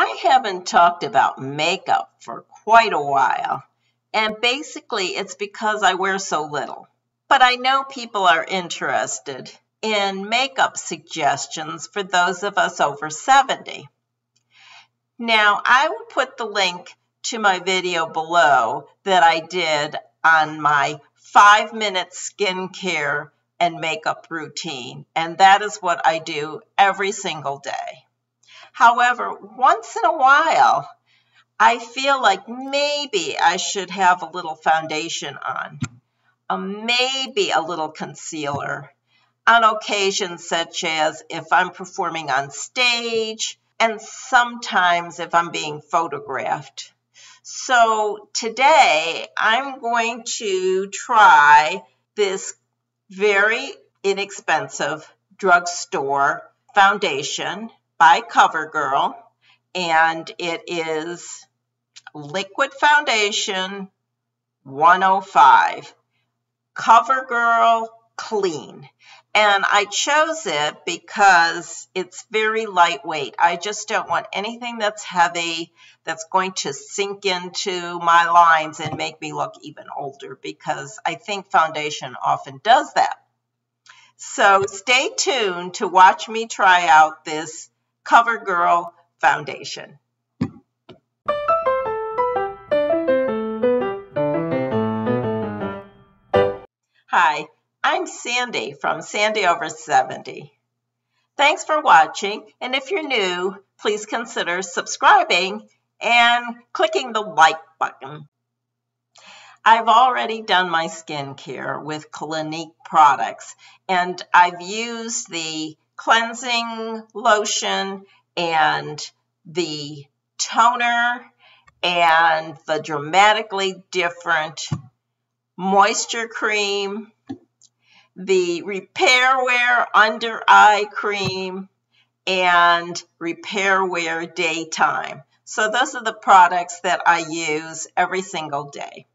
I haven't talked about makeup for quite a while, and basically it's because I wear so little. But I know people are interested in makeup suggestions for those of us over 70. Now, I will put the link to my video below that I did on my 5-minute skincare and makeup routine, and that is what I do every single day. However, once in a while, I feel like maybe I should have a little foundation on, maybe a little concealer on occasions such as if I'm performing on stage and sometimes if I'm being photographed. So today I'm going to try this very inexpensive drugstore foundation by CoverGirl, and it is Liquid Foundation 105 CoverGirl Clean. And I chose it because it's very lightweight. I just don't want anything that's heavy, that's going to sink into my lines and make me look even older, because I think foundation often does that. So stay tuned to watch me try out this CoverGirl foundation. Hi, I'm Sandy from Sandy Over 70. Thanks for watching, and if you're new, please consider subscribing and clicking the like button. I've already done my skincare with Clinique products, and I've used the cleansing lotion and the toner and the Dramatically Different moisture cream, the Repair Wear Under Eye Cream, and Repair Wear Daytime. So those are the products that I use every single day.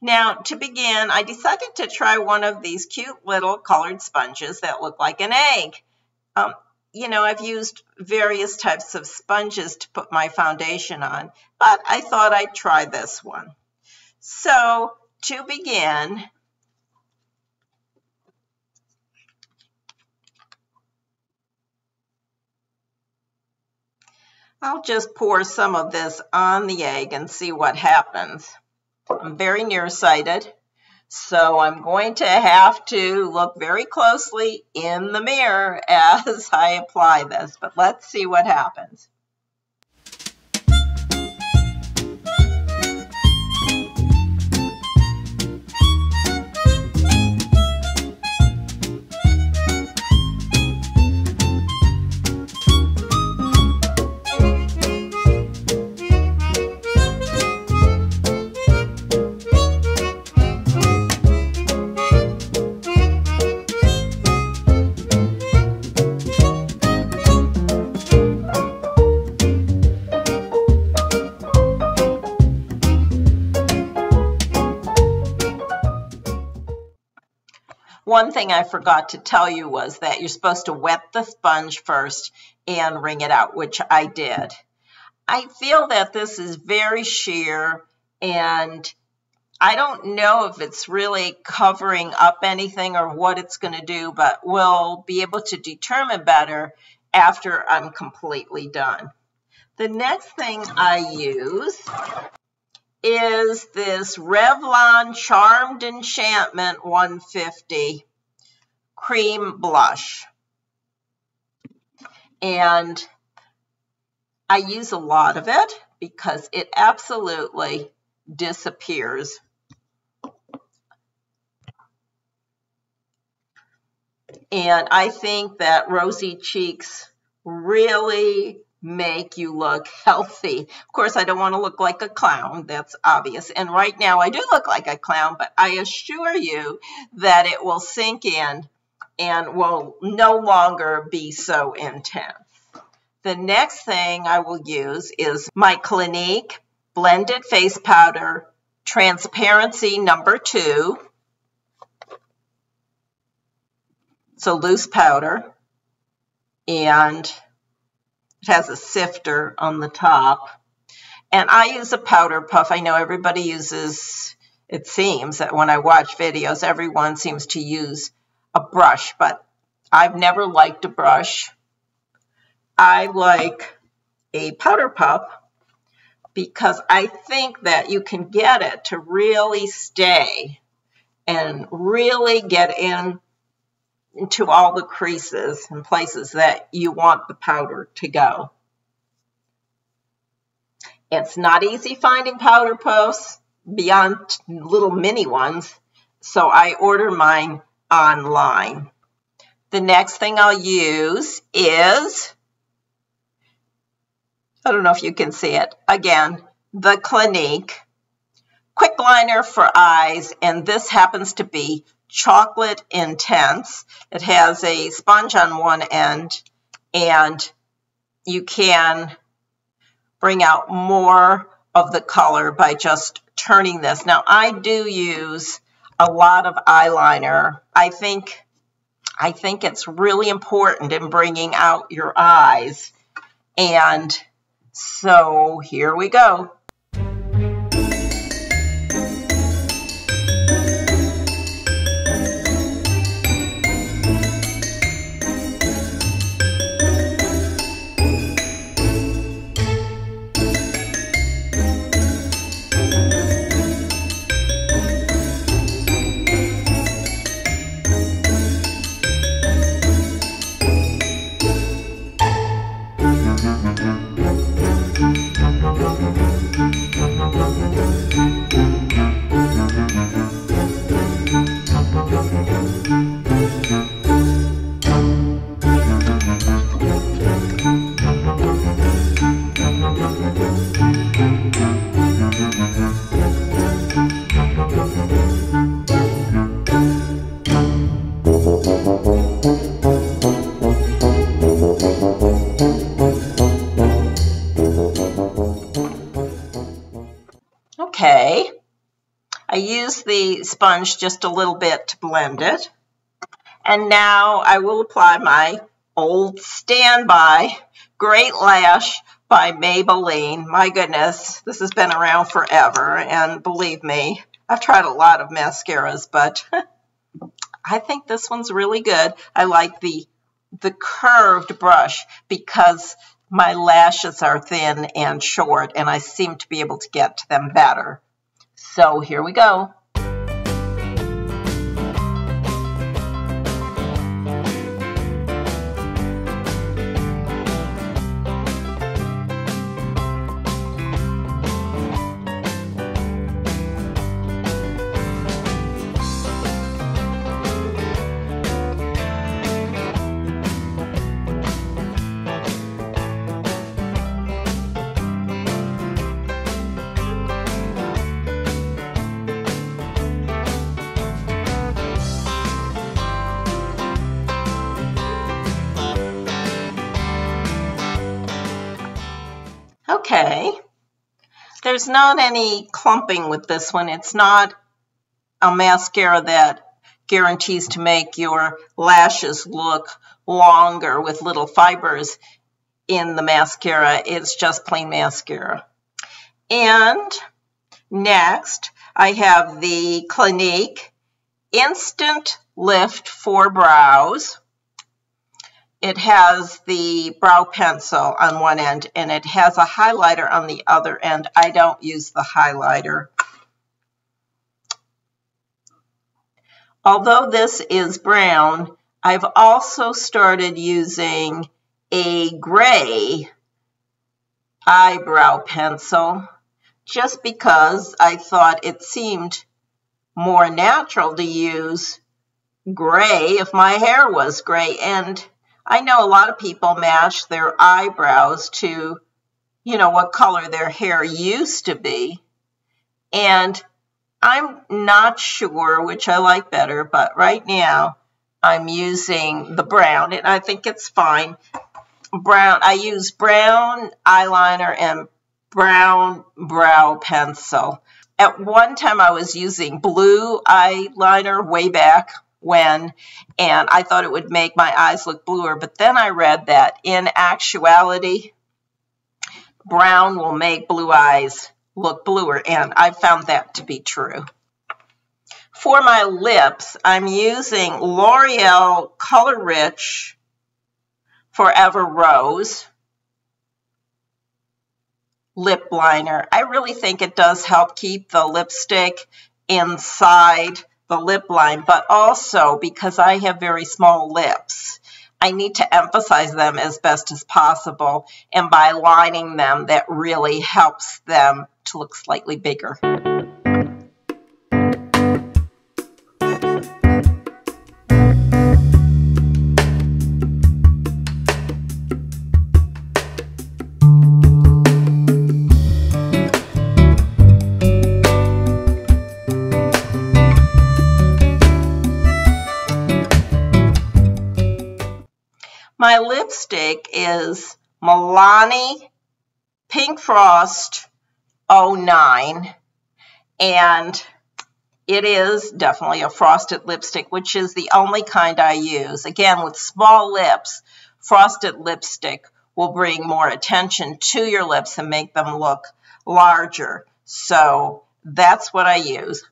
Now, to begin, I decided to try one of these cute little colored sponges that look like an egg. You know, I've used various types of sponges to put my foundation on, but I thought I'd try this one. So, to begin, I'll just pour some of this on the egg and see what happens. I'm very nearsighted, so I'm going to have to look very closely in the mirror as I apply this, but let's see what happens. One thing I forgot to tell you was that you're supposed to wet the sponge first and wring it out, which I did. I feel that this is very sheer, and I don't know if it's really covering up anything or what it's going to do, but we'll be able to determine better after I'm completely done. The next thing I use is this Revlon Charmed Enchantment 150 Cream Blush. And I use a lot of it because it absolutely disappears. And I think that rosy cheeks really make you look healthy. Of course, I don't want to look like a clown. That's obvious. And right now I do look like a clown, but I assure you that it will sink in and will no longer be so intense. The next thing I will use is my Clinique Blended Face Powder Transparency number 2. It's a loose powder. And It has a sifter on the top. And I use a powder puff. I know everybody uses, it seems that when I watch videos, everyone seems to use a brush, but I've never liked a brush. I like a powder puff because I think that you can get it to really stay and really get into all the creases and places that you want the powder to go. It's not easy finding powder puffs beyond little mini ones, so I order mine online. The next thing I'll use is, I don't know if you can see it, again, the Clinique Quick Liner for Eyes, and this happens to be Chocolate Intense. It has a sponge on one end, and you can bring out more of the color by just turning this. Now, I do use a lot of eyeliner. I think it's really important in bringing out your eyes. And so here we go. Okay, I use the sponge just a little bit to blend it. And now I will apply my old standby Great Lash by Maybelline. My goodness, this has been around forever, and believe me, I've tried a lot of mascaras, but I think this one's really good. I like the curved brush because my lashes are thin and short, and I seem to be able to get to them better. So here we go. Okay, there's not any clumping with this one. It's not a mascara that guarantees to make your lashes look longer with little fibers in the mascara. It's just plain mascara. And next, I have the Clinique Instant Lift for Brows. It has the brow pencil on one end, and it has a highlighter on the other end. I don't use the highlighter. Although this is brown, I've also started using a gray eyebrow pencil just because I thought it seemed more natural to use gray if my hair was gray. And I know a lot of people match their eyebrows to, you know, what color their hair used to be. And I'm not sure which I like better, but right now I'm using the brown, and I think it's fine. Brown, I use brown eyeliner and brown brow pencil. At one time I was using blue eyeliner way back when, and I thought it would make my eyes look bluer. But then I read that in actuality, brown will make blue eyes look bluer, and I found that to be true. For my lips, I'm using L'Oreal Color Rich Forever Rose lip liner. I really think it does help keep the lipstick inside the lip line, but also because I have very small lips, I need to emphasize them as best as possible, and by lining them, that really helps them to look slightly bigger. My lipstick is Milani Pink Frost 09, and it is definitely a frosted lipstick, which is the only kind I use. Again, with small lips, frosted lipstick will bring more attention to your lips and make them look larger. So that's what I use.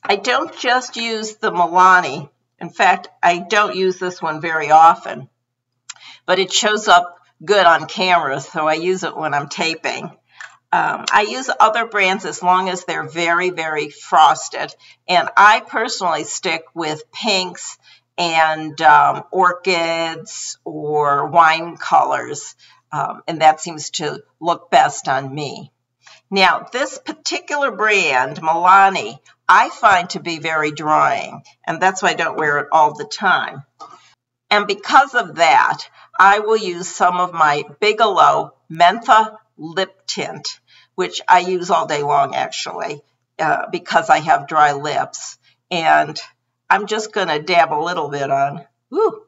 I don't just use the Milani. In fact, I don't use this one very often, but it shows up good on camera, so I use it when I'm taping. I use other brands as long as they're very, very frosted, and I personally stick with pinks and orchids or wine colors, and that seems to look best on me. Now, this particular brand, Milani, I find to be very drying, and that's why I don't wear it all the time. And because of that, I will use some of my Bigelow Mentha Lip Tint, which I use all day long, actually, because I have dry lips. And I'm just going to dab a little bit on. Woo.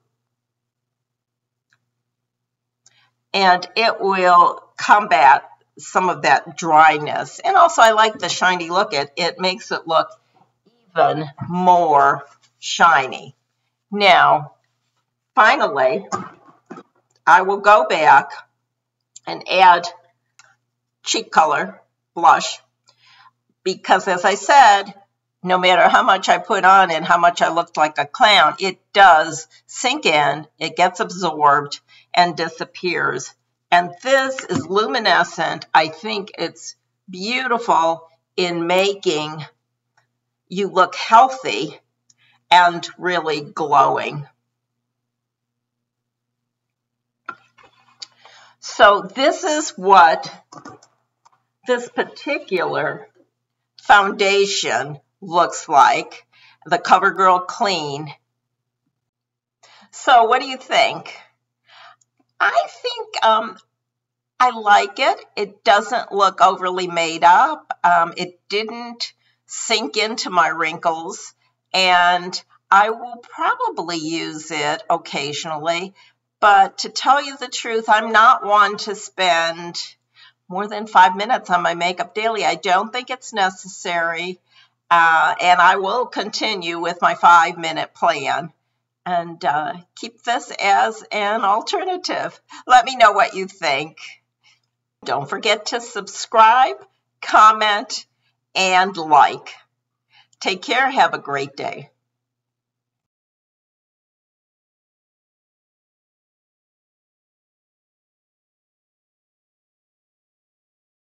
And it will combat some of that dryness. And also I like the shiny look. It makes it look even more shiny. Now, finally, I will go back and add cheek color blush, because as I said, no matter how much I put on and how much I look like a clown, it does sink in, it gets absorbed and disappears. And this is luminescent. I think it's beautiful in making you look healthy and really glowing. So this is what this particular foundation looks like, the CoverGirl Clean. So what do you think? I think I like it. It doesn't look overly made up. It didn't sink into my wrinkles, and I will probably use it occasionally. But to tell you the truth, I'm not one to spend more than 5 minutes on my makeup daily. I don't think it's necessary, and I will continue with my 5-minute plan and keep this as an alternative. Let me know what you think. Don't forget to subscribe, comment, and like. Take care. Have a great day.